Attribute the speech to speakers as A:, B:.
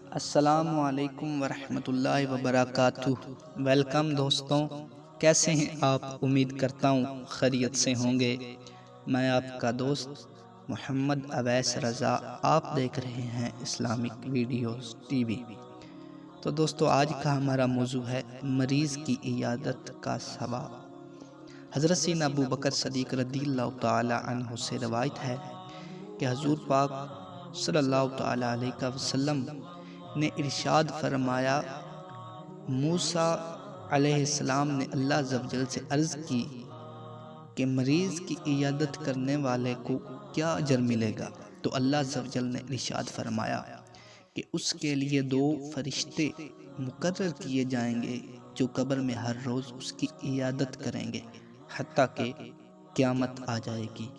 A: अस्सलामुअलैकुम वरहमतुल्लाहि वबरकातुहू। वेलकम दोस्तों, कैसे हैं आप? उम्मीद करता हूँ खैरियत से होंगे। मैं आपका दोस्त मोहम्मद अवैस रज़ा, आप देख रहे हैं इस्लामिक वीडियोस टीवी। तो दोस्तों, आज का हमारा मौजू है मरीज़ की इयादत का सवाब। हज़रत सैयदना अबू बकर सदीक़ रज़ियल्लाहु ताला अन्हु से रवायत है कि हुज़ूर पाक सल्लल्लाहु ताला अलैहि वसल्लम ने इरशाद फरमाया, मूसा अलैहिस्सलाम ने अल्लाह ज़वजल से अर्ज़ की कि मरीज़ की इयादत करने वाले को क्या अजर मिलेगा। तो अल्लाह ज़वजल ने इरशाद फरमाया कि उसके लिए 2 फरिश्ते मुकर्रर किए जाएंगे जो कब्र में हर रोज़ उसकी इयादत करेंगे हत्ता कि क़यामत आ जाएगी।